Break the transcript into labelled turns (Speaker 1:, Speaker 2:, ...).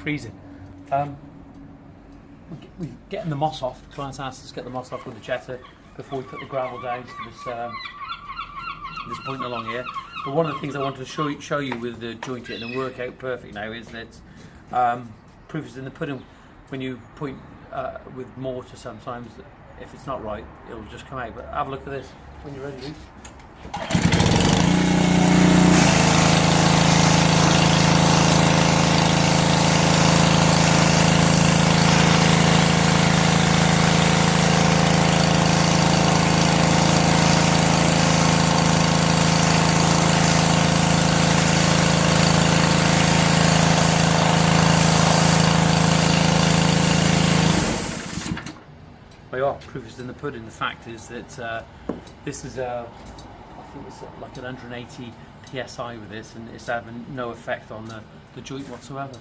Speaker 1: freezing. We're getting the moss off. Clients asked us to get the moss off with the jetter before we put the gravel down to this point along here. But one of the things I wanted to show you with the Jointit and work out perfect now is that proof is in the pudding. When you point with mortar, sometimes if it's not right, it'll just come out. But have a look at this when you're ready, Luke. Proof is in the pudding. The fact is that this is I think it's like an 180 psi with this, and it's having no effect on the joint whatsoever.